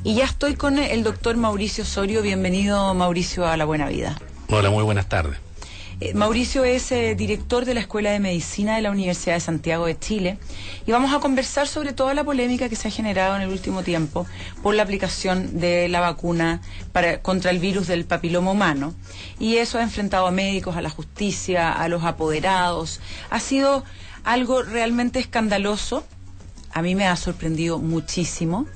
Y ya estoy con el doctor Mauricio Osorio. Bienvenido, Mauricio, a La Buena Vida. Hola, muy buenas tardes. Mauricio es director de la Escuela de Medicina de la Universidad de Santiago de Chile y vamos a conversar sobre toda la polémica que se ha generado en el último tiempo por la aplicación de la vacuna contra el virus del papiloma humano, y eso ha enfrentado a médicos, a la justicia, a los apoderados. Ha sido algo realmente escandaloso. A mí me ha sorprendido muchísimo.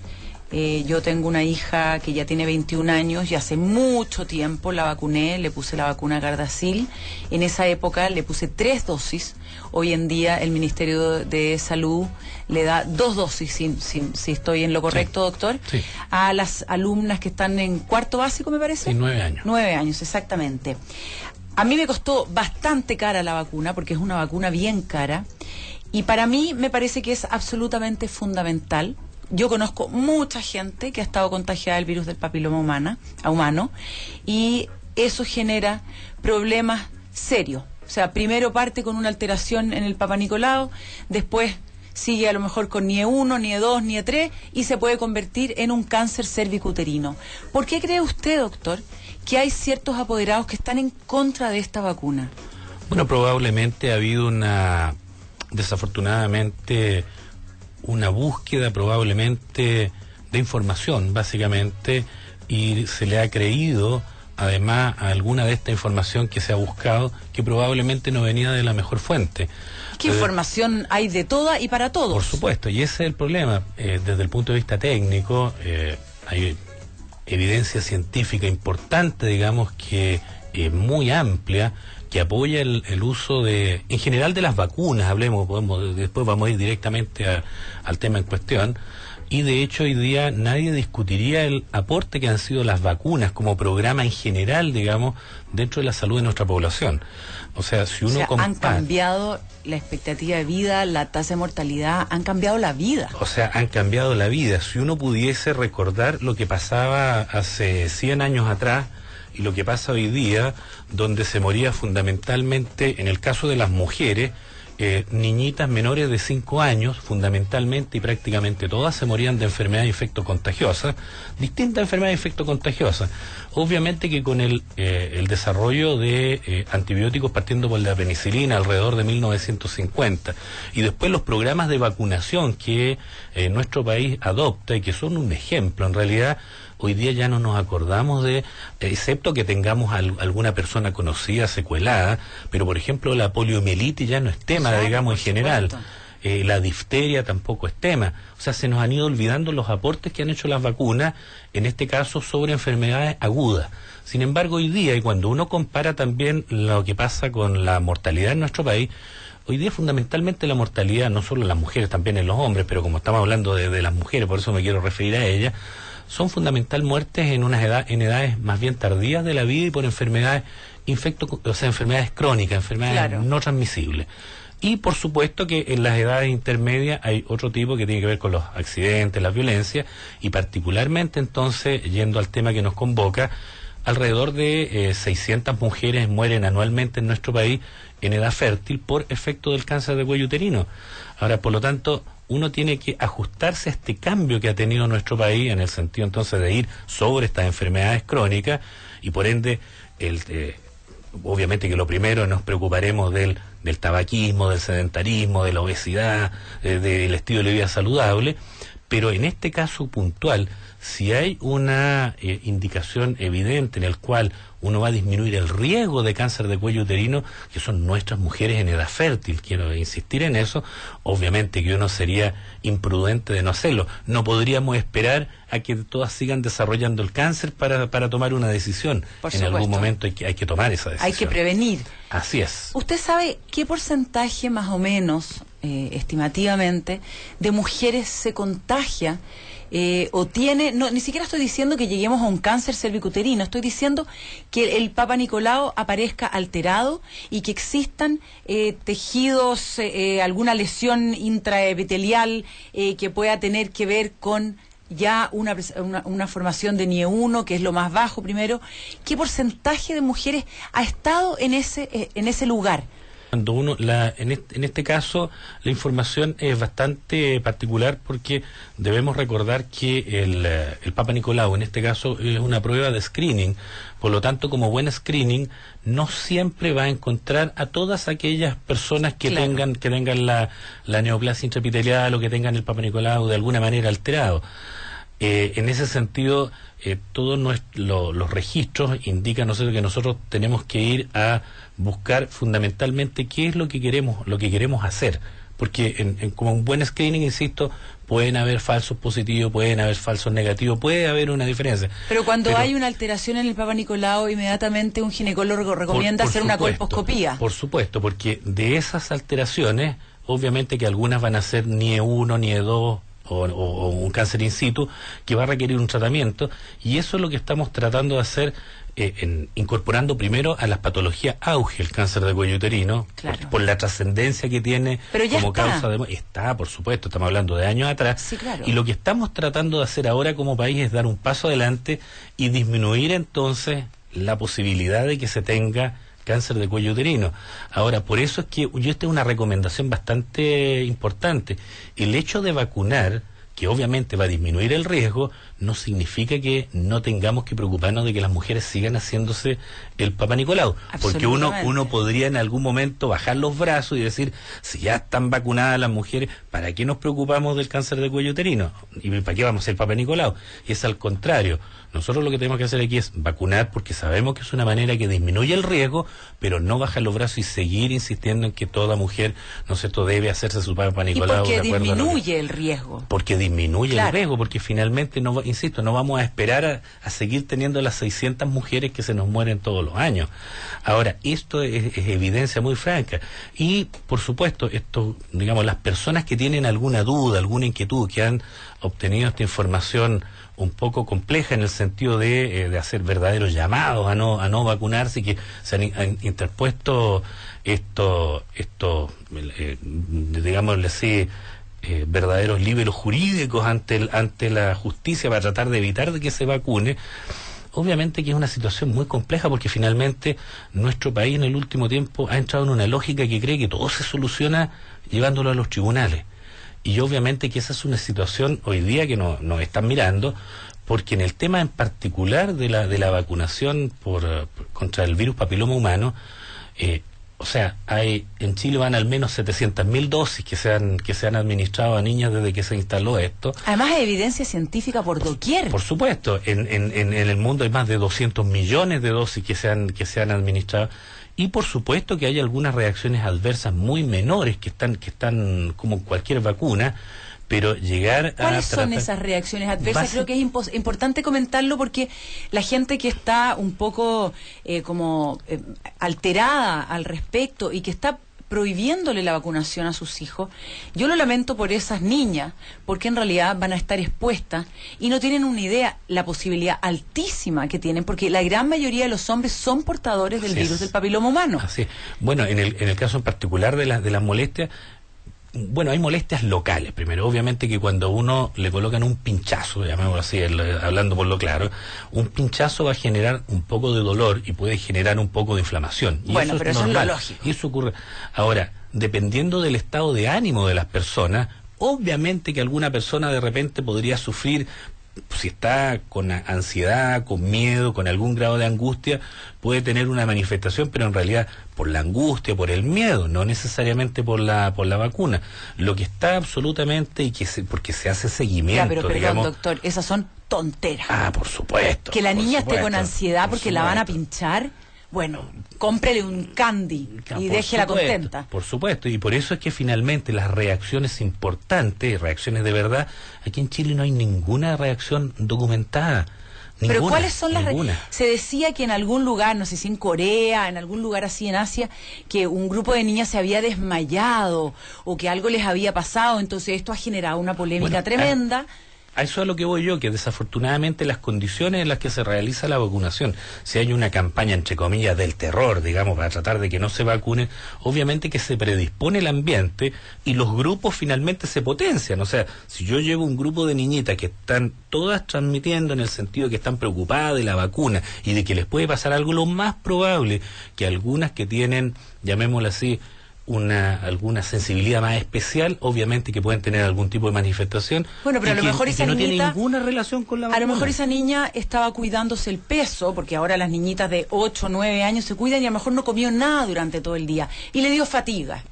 Yo tengo una hija que ya tiene 21 años y hace mucho tiempo la vacuné, le puse la vacuna Gardasil. En esa época le puse 3 dosis. Hoy en día el Ministerio de Salud le da 2 dosis, si estoy en lo correcto, sí, doctor, sí, a las alumnas que están en cuarto básico, me parece. Sí, 9 años. 9 años, exactamente. A mí me costó bastante cara la vacuna, porque es una vacuna bien cara, y para mí me parece que es absolutamente fundamental. Yo conozco mucha gente que ha estado contagiada del virus del papiloma humano, y eso genera problemas serios. O sea, primero parte con una alteración en el Papa Nicolau, después sigue a lo mejor con NIE1, NIE2, NIE3 y se puede convertir en un cáncer cervicuterino. ¿Por qué cree usted, doctor, que hay ciertos apoderados que están en contra de esta vacuna? Bueno, probablemente ha habido desafortunadamente, una búsqueda probablemente de información, básicamente, y se le ha creído, además, a alguna de esta información que se ha buscado, que probablemente no venía de la mejor fuente. ¿Qué información hay de toda y para todos? Por supuesto, y ese es el problema. Desde el punto de vista técnico, hay evidencia científica importante, digamos, que muy amplia, que apoya el uso en general de las vacunas, después vamos a ir directamente al tema en cuestión, y de hecho hoy día nadie discutiría el aporte que han sido las vacunas como programa en general, digamos, dentro de la salud de nuestra población. O sea, si uno han cambiado la expectativa de vida, la tasa de mortalidad, han cambiado la vida. O sea, han cambiado la vida. Si uno pudiese recordar lo que pasaba hace 100 años atrás, y lo que pasa hoy día, donde se moría fundamentalmente, en el caso de las mujeres, niñitas menores de 5 años, fundamentalmente y prácticamente todas se morían de enfermedades infectocontagiosas, distintas enfermedades infectocontagiosas. Obviamente que con el desarrollo de antibióticos, partiendo por la penicilina alrededor de 1950, y después los programas de vacunación que nuestro país adopta y que son un ejemplo, en realidad, hoy día ya no nos acordamos excepto que tengamos alguna persona conocida, secuelada, pero por ejemplo la poliomielitis ya no es tema, digamos, en general. La difteria tampoco es tema. O sea, se nos han ido olvidando los aportes que han hecho las vacunas, en este caso sobre enfermedades agudas. Sin embargo, hoy día, y cuando uno compara también lo que pasa con la mortalidad en nuestro país, hoy día fundamentalmente la mortalidad, no solo en las mujeres, también en los hombres, pero como estamos hablando de las mujeres, por eso me quiero referir a ellas, son fundamental muertes en edades más bien tardías de la vida y por enfermedades enfermedades crónicas, enfermedades no transmisibles. Y por supuesto que en las edades intermedias hay otro tipo que tiene que ver con los accidentes, las violencias, y particularmente entonces, yendo al tema que nos convoca, alrededor de 600 mujeres mueren anualmente en nuestro país en edad fértil por efecto del cáncer de cuello uterino. Ahora, por lo tanto, uno tiene que ajustarse a este cambio que ha tenido nuestro país, en el sentido entonces de ir sobre estas enfermedades crónicas, y por ende, obviamente que lo primero nos preocuparemos del tabaquismo, del sedentarismo, de la obesidad, del estilo de vida saludable, pero en este caso puntual, si hay una indicación evidente en el cual uno va a disminuir el riesgo de cáncer de cuello uterino, que son nuestras mujeres en edad fértil, quiero insistir en eso, obviamente que uno sería imprudente de no hacerlo. No podríamos esperar a que todas sigan desarrollando el cáncer para tomar una decisión. Por en supuesto. Algún momento hay que tomar esa decisión. Hay que prevenir. Así es. ¿Usted sabe qué porcentaje más o menos, estimativamente, de mujeres se contagia o tiene? No, ni siquiera estoy diciendo que lleguemos a un cáncer cervicuterino, estoy diciendo que el Papa Nicolau aparezca alterado y que existan tejidos, alguna lesión intraepitelial que pueda tener que ver con ya una formación de NIE1, que es lo más bajo primero. ¿Qué porcentaje de mujeres ha estado en ese lugar? Cuando uno, en este caso, la información es bastante particular porque debemos recordar que el Papa Nicolau, en este caso, es una prueba de screening. Por lo tanto, como buen screening, no siempre va a encontrar a todas aquellas personas que tengan la neoplasia intraepitelial o que tengan el Papa Nicolau de alguna manera alterado. En ese sentido, todos los registros indican, ¿no sé?, que nosotros tenemos que ir a buscar fundamentalmente qué es lo que queremos hacer, porque como un buen screening, insisto, pueden haber falsos positivos, pueden haber falsos negativos, puede haber una diferencia. Pero cuando hay una alteración en el Papa Nicolau, inmediatamente un ginecólogo recomienda hacer una colposcopía. Por supuesto, porque de esas alteraciones, obviamente que algunas van a ser NIE1, NIE2, o un cáncer in situ, que va a requerir un tratamiento, y eso es lo que estamos tratando de hacer, incorporando primero a las patologías auge, el cáncer de cuello uterino, por la trascendencia que tiene como causa de... Está, por supuesto, estamos hablando de años atrás, sí, claro. Y lo que estamos tratando de hacer ahora como país es dar un paso adelante y disminuir entonces la posibilidad de que se tenga cáncer de cuello uterino. Ahora, por eso es que esta es una recomendación bastante importante. El hecho de vacunar, que obviamente va a disminuir el riesgo, no significa que no tengamos que preocuparnos de que las mujeres sigan haciéndose el Papa Nicolau. Porque uno podría en algún momento bajar los brazos y decir, si ya están vacunadas las mujeres, ¿para qué nos preocupamos del cáncer de cuello uterino? ¿Y para qué vamos a hacer el Papa Nicolau? Y es al contrario. Nosotros lo que tenemos que hacer aquí es vacunar, porque sabemos que es una manera que disminuye el riesgo, pero no bajar los brazos y seguir insistiendo en que toda mujer, ¿no es cierto?, debe hacerse su Papa Nicolau. Y porque disminuye el riesgo. Porque disminuye el riesgo, porque finalmente, no vamos a esperar a seguir teniendo las 600 mujeres que se nos mueren todos los años. Ahora, esto es evidencia muy franca. Y, por supuesto, digamos, las personas que tienen alguna duda, alguna inquietud, que han obtenido esta información un poco compleja en el sentido de hacer verdaderos llamados a no vacunarse, y que se han interpuesto digámosle así, verdaderos líberos jurídicos ante la justicia para tratar de evitar de que se vacune. Obviamente que es una situación muy compleja, porque finalmente nuestro país en el último tiempo ha entrado en una lógica que cree que todo se soluciona llevándolo a los tribunales. Y obviamente que esa es una situación hoy día que nos están mirando, porque en el tema en particular de la vacunación contra el virus papiloma humano, o sea, en Chile van al menos 700.000 dosis que se han administrado a niñas desde que se instaló esto. Además hay evidencia científica por doquier. Por supuesto, en el mundo hay más de 200 millones de dosis que se han administrado. Y por supuesto que hay algunas reacciones adversas muy menores que están como cualquier vacuna, pero llegar a... ¿Cuáles son esas reacciones adversas? Creo que es importante comentarlo, porque la gente que está un poco alterada al respecto y que está prohibiéndole la vacunación a sus hijos, yo lo lamento por esas niñas, porque en realidad van a estar expuestas y no tienen una idea la posibilidad altísima que tienen, porque la gran mayoría de los hombres son portadores del virus del papiloma humano. Así es. Bueno, en el caso en particular de las molestias, bueno, hay molestias locales. Primero, obviamente que cuando uno le colocan un pinchazo, llamémoslo así, hablando por lo claro, un pinchazo va a generar un poco de dolor y puede generar un poco de inflamación. Y bueno, pero eso es lo normal. lógico. Y eso ocurre. Ahora, dependiendo del estado de ánimo de las personas, obviamente que alguna persona de repente podría sufrir, si está con ansiedad, con miedo, con algún grado de angustia, puede tener una manifestación, pero en realidad por la angustia, por el miedo, no necesariamente por la vacuna. Lo que está absolutamente, porque se hace seguimiento. Ya, pero perdón, digamos, doctor, esas son tonteras. Ah, por supuesto. Que la niña esté con ansiedad porque la van a pinchar. Bueno, cómprele un candy y déjela contenta. Por supuesto, y por eso es que finalmente las reacciones importantes, reacciones de verdad, aquí en Chile no hay ninguna reacción documentada. Pero ¿cuáles son las reacciones? Se decía que en algún lugar, no sé si en Corea, en algún lugar así en Asia, que un grupo de niñas se había desmayado o que algo les había pasado, entonces esto ha generado una polémica tremenda. A eso es a lo que voy yo, que desafortunadamente las condiciones en las que se realiza la vacunación, si hay una campaña, entre comillas, del terror, digamos, para tratar de que no se vacunen, obviamente que se predispone el ambiente y los grupos finalmente se potencian. O sea, si yo llevo un grupo de niñitas que están todas transmitiendo en el sentido de que están preocupadas de la vacuna y de que les puede pasar algo, lo más probable que algunas que tienen, llamémoslo así, alguna sensibilidad más especial, obviamente que pueden tener algún tipo de manifestación. Bueno, pero a lo mejor esa no niñita tiene ninguna relación con la vacuna. A lo mejor esa niña estaba cuidándose el peso, porque ahora las niñitas de 8 o 9 años se cuidan y a lo mejor no comió nada durante todo el día y le dio fatiga.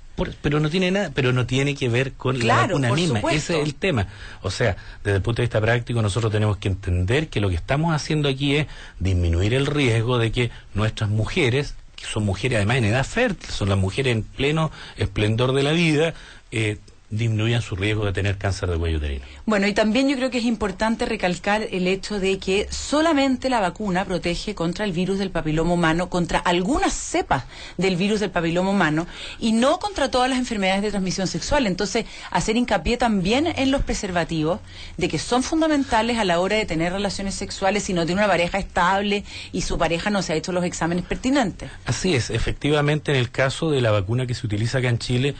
Pero no tiene nada, pero no tiene que ver con la vacuna misma. Supuesto. Ese es el tema. O sea, desde el punto de vista práctico, nosotros tenemos que entender que lo que estamos haciendo aquí es disminuir el riesgo de que nuestras mujeres, que son mujeres además en edad fértil, son las mujeres en pleno esplendor de la vida, disminuyan su riesgo de tener cáncer de cuello uterino. Bueno, y también yo creo que es importante recalcar el hecho de que solamente la vacuna protege contra el virus del papiloma humano, contra algunas cepas del virus del papiloma humano, y no contra todas las enfermedades de transmisión sexual. Entonces, hacer hincapié también en los preservativos, de que son fundamentales a la hora de tener relaciones sexuales si no tiene una pareja estable y su pareja no se ha hecho los exámenes pertinentes. Así es, efectivamente, en el caso de la vacuna que se utiliza acá en Chile,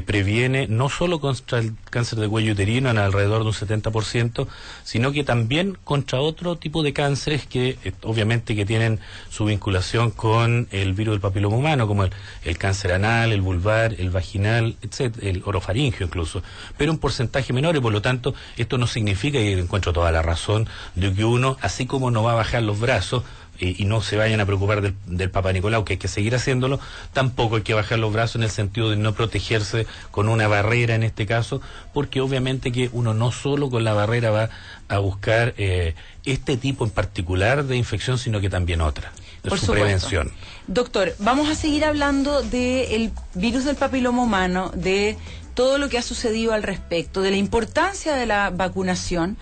previene no solo contra el cáncer de cuello uterino en alrededor de un 70%, sino que también contra otro tipo de cánceres que obviamente que tienen su vinculación con el virus del papiloma humano, como el cáncer anal, el vulvar, el vaginal, etcétera, el orofaringio incluso, pero un porcentaje menor, y por lo tanto esto no significa, y encuentro toda la razón, de que uno, así como no va a bajar los brazos, y no se vayan a preocupar del Papa Nicolau, que hay que seguir haciéndolo, tampoco hay que bajar los brazos en el sentido de no protegerse con una barrera en este caso, porque obviamente que uno no solo con la barrera va a buscar este tipo en particular de infección, sino que también otra, de por su supuesto. prevención. Doctor, vamos a seguir hablando del virus del papiloma humano, de todo lo que ha sucedido al respecto, de la importancia de la vacunación,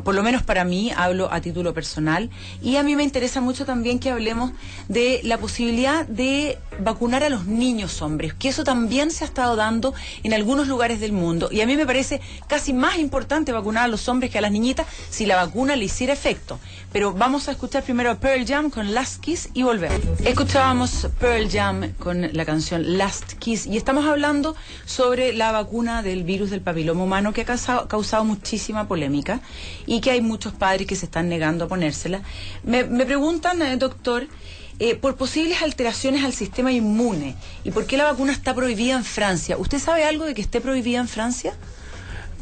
por lo menos para mí, hablo a título personal, y a mí me interesa mucho también que hablemos de la posibilidad de vacunar a los niños hombres, que eso también se ha estado dando en algunos lugares del mundo, y a mí me parece casi más importante vacunar a los hombres que a las niñitas si la vacuna le hiciera efecto. Pero vamos a escuchar primero a Pearl Jam con Last Kiss y volvemos. Escuchábamos Pearl Jam con la canción Last Kiss y estamos hablando sobre la vacuna del virus del papiloma humano, que ha causado muchísima polémica y que hay muchos padres que se están negando a ponérsela. Me preguntan, doctor, por posibles alteraciones al sistema inmune y por qué la vacuna está prohibida en Francia. ¿Usted sabe algo de que esté prohibida en Francia?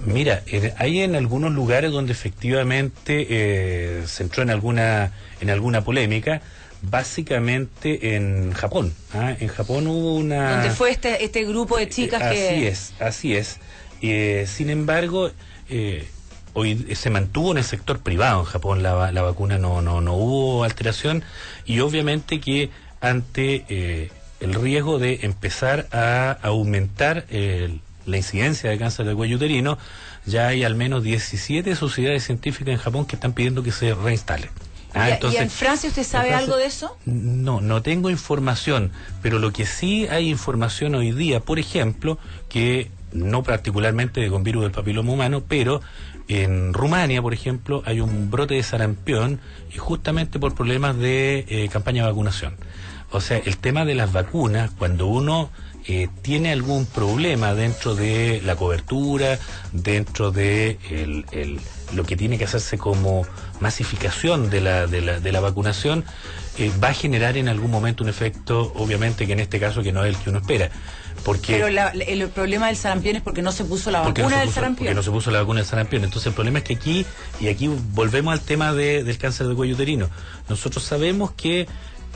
Mira, hay en algunos lugares donde efectivamente se entró en alguna polémica. Básicamente en Japón. En Japón hubo una... Donde fue este grupo de chicas que... Así es. Sin embargo, hoy se mantuvo en el sector privado en Japón la vacuna, no hubo alteración, y obviamente que ante el riesgo de empezar a aumentar la incidencia de cáncer de cuello uterino, ya hay al menos 17 sociedades científicas en Japón que están pidiendo que se reinstale. Entonces, ¿y en Francia usted sabe algo de eso? No tengo información, pero lo que sí hay información hoy día, por ejemplo, que no particularmente con virus del papiloma humano, pero en Rumania, por ejemplo, hay un brote de sarampión y justamente por problemas de campaña de vacunación. O sea, el tema de las vacunas, cuando uno tiene algún problema dentro de la cobertura, dentro de lo que tiene que hacerse como masificación de la vacunación, va a generar en algún momento un efecto, obviamente que en este caso que no es el que uno espera. Pero el problema del sarampión es porque no se puso la vacuna del sarampión. Porque no se puso la vacuna del sarampión. Entonces el problema es que aquí volvemos al tema del cáncer de cuello uterino. Nosotros sabemos que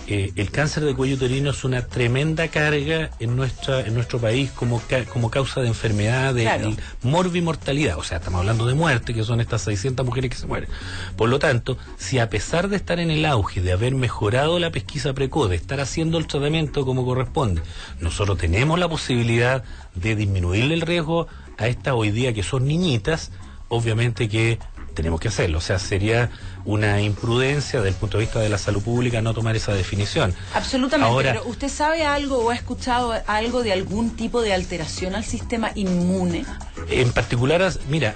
el cáncer de cuello uterino es una tremenda carga en nuestro país como causa de enfermedad, de morbimortalidad. O sea, estamos hablando de muerte, que son estas 600 mujeres que se mueren. Por lo tanto, si a pesar de estar en el auge, de haber mejorado la pesquisa precoz, de estar haciendo el tratamiento como corresponde, nosotros tenemos la posibilidad de disminuirle el riesgo a estas hoy día que son niñitas, obviamente que tenemos que hacerlo. O sea, sería una imprudencia desde el punto de vista de la salud pública no tomar esa definición. Absolutamente. Ahora, pero ¿usted sabe algo o ha escuchado algo de algún tipo de alteración al sistema inmune? En particular, mira,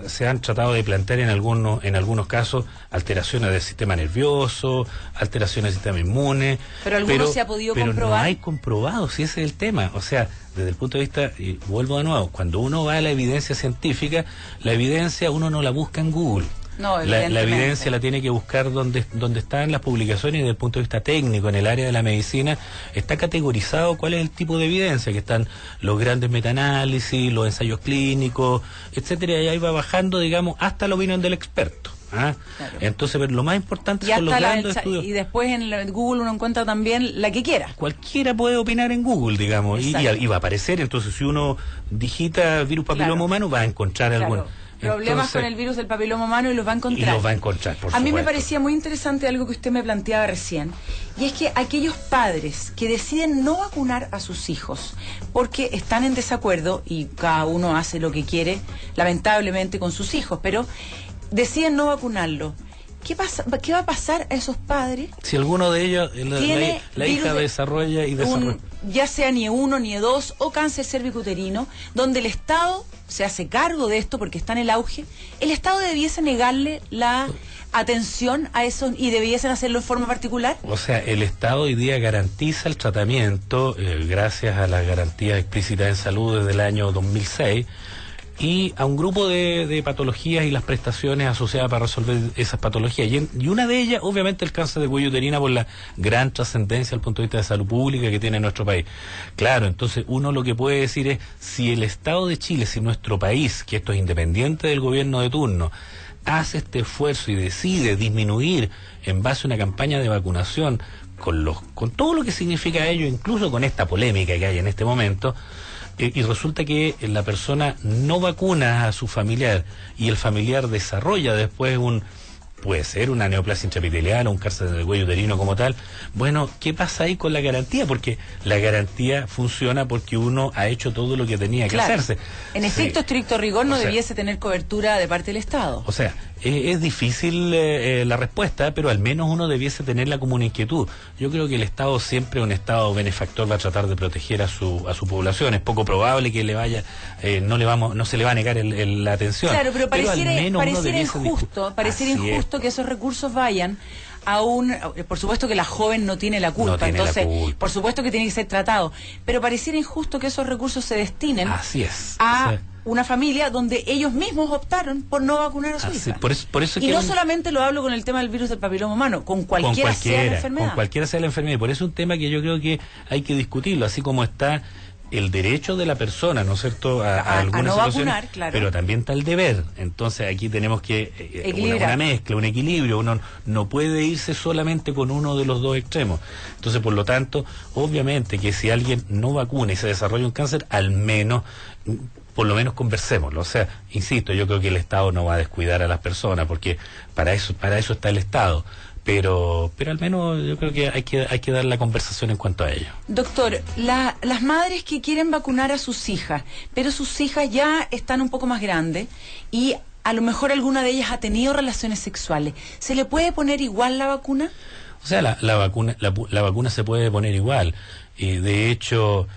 se han tratado de plantear en algunos casos alteraciones del sistema nervioso, alteraciones del sistema inmune. Pero algunos se ha podido comprobar. Pero no hay comprobado, si ese es el tema. O sea, desde el punto de vista, y vuelvo de nuevo, cuando uno va a la evidencia científica, la evidencia uno no la busca en Google. No, la evidentemente. evidencia la tiene que buscar donde están las publicaciones, y desde el punto de vista técnico, en el área de la medicina, está categorizado cuál es el tipo de evidencia, que están los grandes metaanálisis, los ensayos clínicos, etcétera, y ahí va bajando, digamos, hasta la opinión del experto. Claro. Entonces, pero lo más importante son los grandes estudios. Y después en Google uno encuentra también la que quiera. Cualquiera puede opinar en Google, digamos, y va a aparecer. Entonces, si uno digita virus papiloma humano, va a encontrar algún problemas con el virus del papiloma humano y los va a encontrar. Y los va a encontrar, por A mí me supuesto. parecía muy interesante algo que usted me planteaba recién, y es que aquellos padres que deciden no vacunar a sus hijos porque están en desacuerdo, y cada uno hace lo que quiere, lamentablemente, con sus hijos, pero deciden no vacunarlo. ¿Qué va a pasar a esos padres? Si alguno de ellos, la hija desarrolla ya sea NIE1, NIE2 o cáncer cervicuterino, donde el Estado se hace cargo de esto porque está en el auge, el Estado debiese negarle la atención a eso y debiesen hacerlo en forma particular. O sea, el Estado hoy día garantiza el tratamiento gracias a las garantías explícitas en salud desde el año 2006, y a un grupo de patologías y las prestaciones asociadas para resolver esas patologías. Y una de ellas, obviamente, el cáncer de cuello uterino, por la gran trascendencia al punto de vista de salud pública que tiene nuestro país. Claro, entonces uno lo que puede decir es, si el Estado de Chile, si nuestro país, que esto es independiente del gobierno de turno, hace este esfuerzo y decide disminuir en base a una campaña de vacunación con todo lo que significa ello, incluso con esta polémica que hay en este momento, y resulta que la persona no vacuna a su familiar y el familiar desarrolla después puede ser una neoplasia intraepitelial o un cáncer del cuello uterino como tal. Bueno, ¿qué pasa ahí con la garantía? Porque la garantía funciona porque uno ha hecho todo lo que tenía que hacerse. En efecto, estricto rigor no debiese tener cobertura de parte del Estado. O sea, es difícil la respuesta, pero al menos uno debiese tenerla como una inquietud. Yo creo que el Estado, siempre un Estado benefactor, va a tratar de proteger a su población. Es poco probable que no se le va a negar la atención. Claro, pero pareciera injusto que esos recursos vayan a por supuesto que la joven no tiene la culpa, entonces por supuesto que tiene que ser tratado, pero pareciera injusto que esos recursos se destinen a una familia donde ellos mismos optaron por no vacunar a su hija. Por eso y no solamente lo hablo con el tema del virus del papiloma humano, con cualquiera sea la enfermedad. Con cualquiera sea la enfermedad, y por eso es un tema que yo creo que hay que discutirlo, así como está el derecho de la persona, ¿no es cierto?, a algunas no situaciones, vacunar, claro. Pero también está el deber. Entonces aquí tenemos que una mezcla, un equilibrio. Uno no puede irse solamente con uno de los dos extremos. Entonces, por lo tanto, obviamente que si alguien no vacuna y se desarrolla un cáncer, por lo menos conversémoslo. O sea, insisto, yo creo que el Estado no va a descuidar a las personas, porque para eso está el Estado. Pero al menos yo creo que hay que dar la conversación en cuanto a ello. Doctor, las madres que quieren vacunar a sus hijas, pero sus hijas ya están un poco más grandes y a lo mejor alguna de ellas ha tenido relaciones sexuales, ¿se le puede poner igual la vacuna? O sea, la vacuna se puede poner igual. De hecho,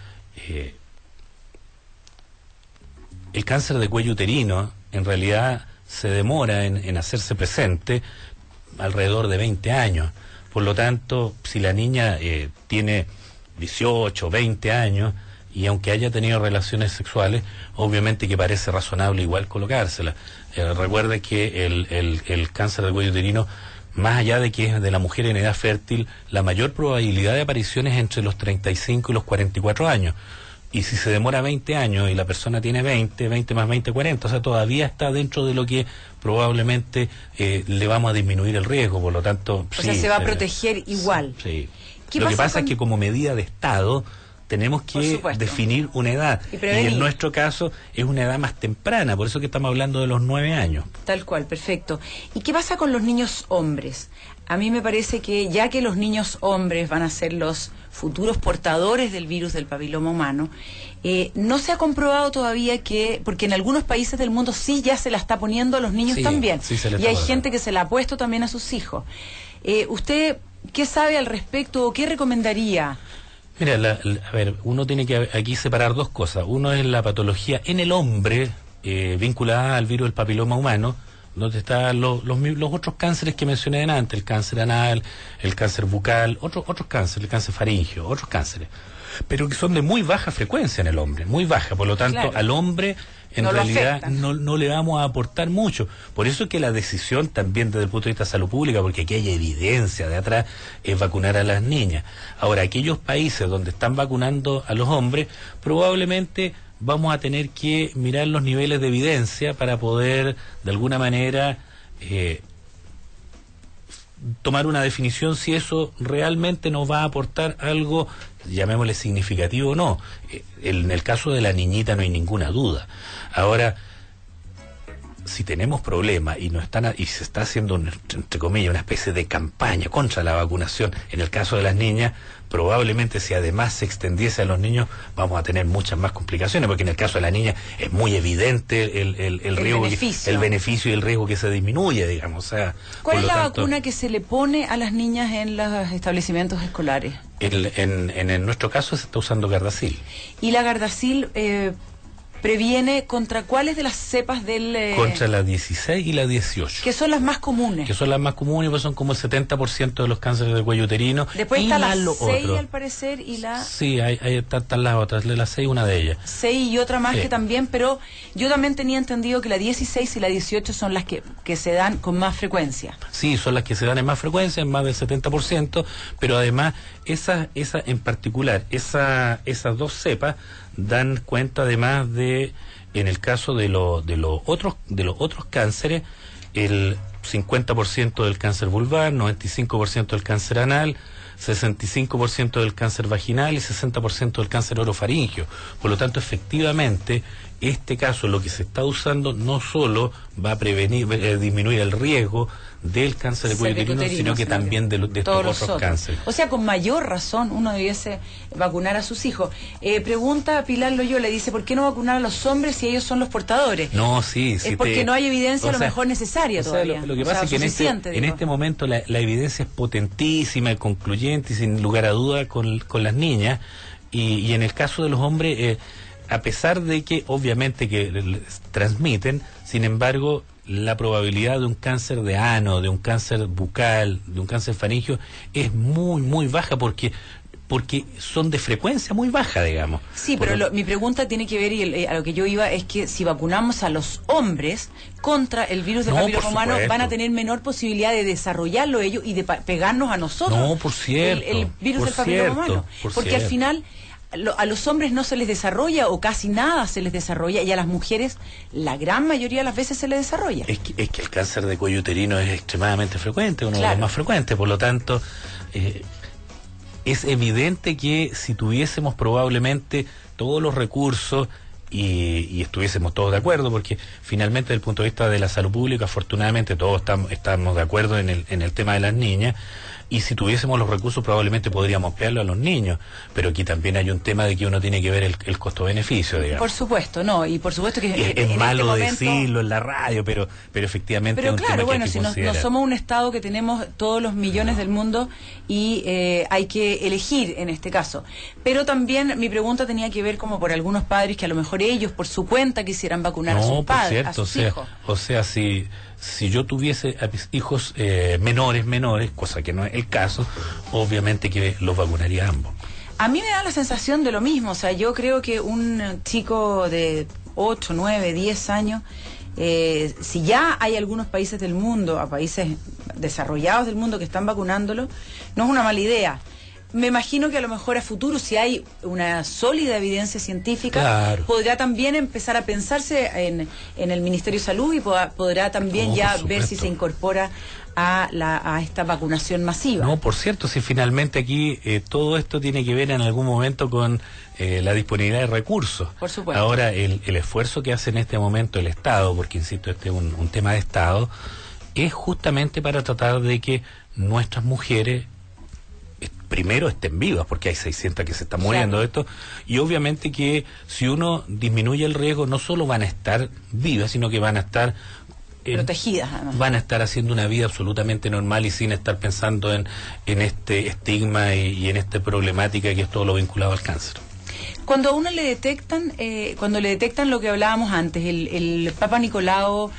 el cáncer de cuello uterino en realidad se demora en hacerse presente alrededor de 20 años. Por lo tanto, si la niña tiene 18, 20 años, y aunque haya tenido relaciones sexuales, obviamente que parece razonable igual colocársela. Recuerde que el cáncer del cuello uterino, más allá de que es de la mujer en edad fértil, la mayor probabilidad de aparición es entre los 35 y los 44 años. Y si se demora 20 años y la persona tiene 20 más 20, 40, o sea, todavía está dentro de lo que probablemente le vamos a disminuir el riesgo, por lo tanto... O sea, se va a proteger igual. Sí. Lo que pasa es que como medida de Estado tenemos que definir una edad. Y en nuestro caso es una edad más temprana, por eso que estamos hablando de los 9 años. Tal cual, perfecto. ¿Y qué pasa con los niños hombres? A mí me parece que ya que los niños hombres van a ser los futuros portadores del virus del papiloma humano, no se ha comprobado todavía porque en algunos países del mundo sí ya se la está poniendo a los niños también, y hay gente que se la ha puesto también a sus hijos. ¿Usted qué sabe al respecto o qué recomendaría? Mira, a ver, uno tiene que aquí separar dos cosas. Uno es la patología en el hombre vinculada al virus del papiloma humano, donde están los otros cánceres que mencioné antes, el cáncer anal, el cáncer bucal, otros cánceres, el cáncer faríngeo, otros cánceres. pero que son de muy baja frecuencia en el hombre, muy baja, por lo tanto, claro, al hombre en realidad no le vamos a aportar mucho. Por eso es que la decisión también desde el punto de vista de salud pública, porque aquí hay evidencia de atrás, es vacunar a las niñas. Ahora, aquellos países donde están vacunando a los hombres, probablemente vamos a tener que mirar los niveles de evidencia para poder, de alguna manera, tomar una definición si eso realmente nos va a aportar algo, llamémosle significativo o no. En el caso de la niñita no hay ninguna duda. Ahora, si tenemos problemas y se está haciendo, entre comillas, una especie de campaña contra la vacunación, en el caso de las niñas, probablemente si además se extendiese a los niños, vamos a tener muchas más complicaciones, porque en el caso de la niña es muy evidente el riesgo, el beneficio y el riesgo que se disminuye, digamos. O sea, ¿cuál es la vacuna que se le pone a las niñas en los establecimientos escolares? En nuestro caso se está usando Gardasil. ¿Y la Gardasil previene contra cuáles de las cepas del...? Contra la 16 y la 18. Que son las más comunes. Que son las más comunes, pues son como el 70% de los cánceres de cuello uterino. Después está la 6 al parecer y la... Sí, están las otras, la 6 una de ellas. 6 y otra más que también, pero yo también tenía entendido que la 16 y la 18 son las que se dan con más frecuencia. Sí, son las que se dan en más frecuencia, en más del 70%, pero además, esa en particular, esas dos cepas dan cuenta además de, en el caso de los otros cánceres, el 50% del cáncer vulvar, 95% del cáncer anal, 65% del cáncer vaginal y 60% del cáncer orofaringio. Por lo tanto, efectivamente, este caso, lo que se está usando, no solo va a prevenir, disminuir el riesgo del cáncer de cuello uterino, sino que también de estos otros cánceres. O sea, con mayor razón uno debiese vacunar a sus hijos. Pregunta Pilar Loyola, dice, ¿por qué no vacunar a los hombres si ellos son los portadores? No, sí. Es porque no hay evidencia a lo mejor necesaria todavía. Lo que pasa es que en este momento la evidencia es potentísima y concluyente y sin lugar a duda con las niñas, y en el caso de los hombres, a pesar de que obviamente que transmiten, sin embargo, la probabilidad de un cáncer de ano, de un cáncer bucal, de un cáncer faríngeo es muy, muy baja porque son de frecuencia muy baja, digamos. Sí, pero mi pregunta tiene que ver, y a lo que yo iba, es que si vacunamos a los hombres contra el virus del papiloma humano, van a tener menor posibilidad de desarrollarlo ellos y de pegarnos a nosotros. No, por cierto. El virus del papiloma humano. Porque al final... a los hombres no se les desarrolla o casi nada se les desarrolla, y a las mujeres la gran mayoría de las veces se les desarrolla. Es que el cáncer de cuello uterino es extremadamente frecuente, uno de los más frecuentes, por lo tanto es evidente que si tuviésemos probablemente todos los recursos y estuviésemos todos de acuerdo, porque finalmente desde el punto de vista de la salud pública, afortunadamente todos estamos de acuerdo en el tema de las niñas, y si tuviésemos los recursos probablemente podríamos ampliarlo a los niños, pero aquí también hay un tema de que uno tiene que ver el costo-beneficio, digamos. Por supuesto, no, y por supuesto que es malo decirlo en la radio, pero efectivamente es un tema que hay que considerar. Si no somos un Estado que tenemos todos los millones del mundo y hay que elegir en este caso. Pero también mi pregunta tenía que ver como por algunos padres que a lo mejor ellos por su cuenta quisieran vacunar a sus padres, a sus hijos. O sea, si yo tuviese a mis hijos menores, cosa que no es el caso, obviamente que los vacunaría a ambos. A mí me da la sensación de lo mismo, o sea, yo creo que un chico de 8, 9, 10 años, si ya hay algunos países del mundo, a países desarrollados del mundo que están vacunándolo, no es una mala idea. Me imagino que a lo mejor a futuro, si hay una sólida evidencia científica, podrá también empezar a pensarse en el Ministerio de Salud y podrá también ver si se incorpora a esta vacunación masiva. No, por cierto, si finalmente aquí todo esto tiene que ver en algún momento con la disponibilidad de recursos. Por supuesto. Ahora, el esfuerzo que hace en este momento el Estado, porque insisto, este es un tema de Estado, es justamente para tratar de que nuestras mujeres primero estén vivas, porque hay 600 que se están muriendo de esto, y obviamente que si uno disminuye el riesgo, no solo van a estar vivas, sino que van a estar protegidas, además. Van a estar haciendo una vida absolutamente normal y sin estar pensando en este estigma y en esta problemática que es todo lo vinculado al cáncer. Cuando a uno le detectan lo que hablábamos antes, el Papa Nicolau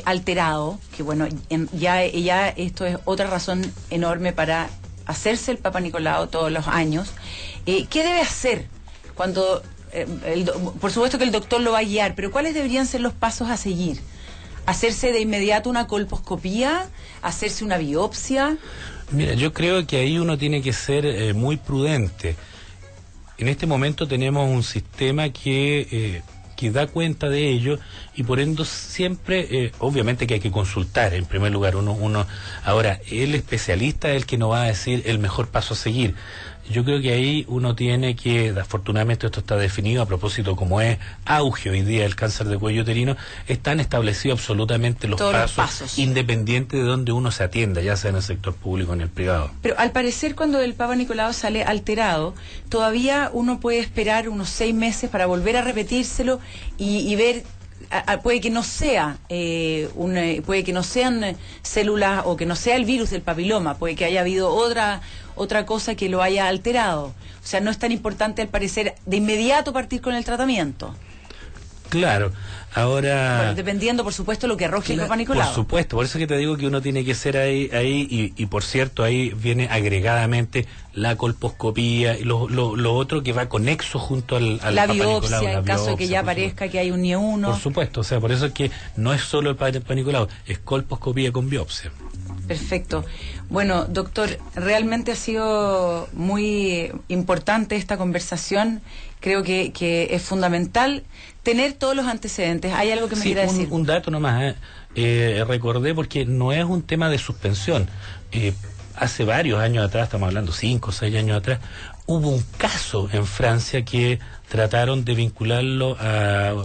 alterado, que bueno, ya esto es otra razón enorme para hacerse el Papa Nicolau todos los años. ¿Qué debe hacer cuando, por supuesto que el doctor lo va a guiar, pero cuáles deberían ser los pasos a seguir? ¿Hacerse de inmediato una colposcopía? ¿Hacerse una biopsia? Mira, yo creo que ahí uno tiene que ser muy prudente. En este momento tenemos un sistema que da cuenta de ello y por ende siempre, obviamente que hay que consultar en primer lugar. Ahora, el especialista es el que nos va a decir el mejor paso a seguir. Yo creo que ahí uno tiene que, afortunadamente esto está definido a propósito como es auge hoy día el cáncer de cuello uterino, están establecidos absolutamente los pasos, independiente de donde uno se atienda, ya sea en el sector público o en el privado. Pero al parecer cuando el Papa Nicolau sale alterado, todavía uno puede esperar unos 6 meses para volver a repetírselo y ver. Puede que no sea puede que no sean células o que no sea el virus del papiloma, puede que haya habido otra cosa que lo haya alterado. O sea, no es tan importante al parecer de inmediato partir con el tratamiento. Claro, ahora... Bueno, dependiendo, por supuesto, lo que arroje el Papa Nicolau. Por supuesto, por eso que te digo que uno tiene que ser ahí y por cierto, ahí viene agregadamente la colposcopía y lo otro que va conexo junto al la Papa biopsia, Nicolau, en caso de que ya parezca que hay un NIE1. Por supuesto, o sea, por eso es que no es solo el Papa Nicolau, es colposcopía con biopsia. Perfecto. Bueno, doctor, realmente ha sido muy importante esta conversación. Creo que es fundamental tener todos los antecedentes. ¿Hay algo que me quiera decir? Un dato nomás. Recordé porque no es un tema de suspensión. Hace varios años atrás, estamos hablando 5 o 6 años atrás, hubo un caso en Francia que trataron de vincularlo a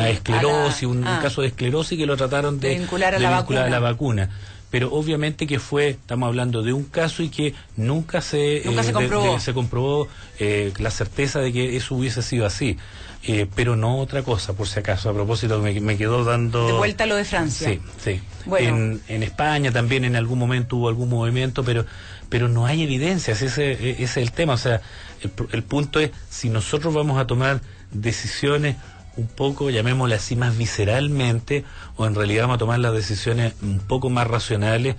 esclerosis, un caso de esclerosis que lo trataron de vincular a la vacuna. Pero obviamente que estamos hablando de un caso y que nunca se comprobó la certeza de que eso hubiese sido así. Pero no otra cosa, por si acaso, a propósito me quedó dando... De vuelta a lo de Francia. Sí. Bueno. En España también en algún momento hubo algún movimiento, pero no hay evidencias, ese es el tema. O sea, el punto es, si nosotros vamos a tomar decisiones un poco, llamémosle así, más visceralmente, o en realidad vamos a tomar las decisiones un poco más racionales,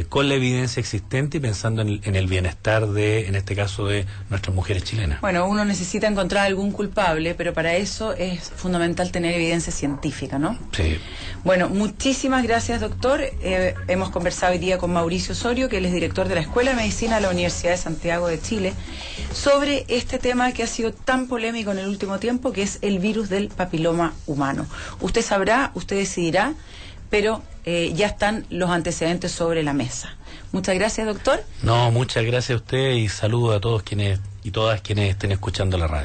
con la evidencia existente y pensando en el bienestar en este caso, de nuestras mujeres chilenas. Bueno, uno necesita encontrar algún culpable, pero para eso es fundamental tener evidencia científica, ¿no? Sí. Bueno, muchísimas gracias, doctor. Hemos conversado hoy día con Mauricio Osorio, que él es director de la Escuela de Medicina de la Universidad de Santiago de Chile, sobre este tema que ha sido tan polémico en el último tiempo, que es el virus del papiloma humano. Usted sabrá, usted decidirá, pero ya están los antecedentes sobre la mesa. Muchas gracias, doctor. No, muchas gracias a usted y saludos a todos quienes y todas quienes estén escuchando la radio.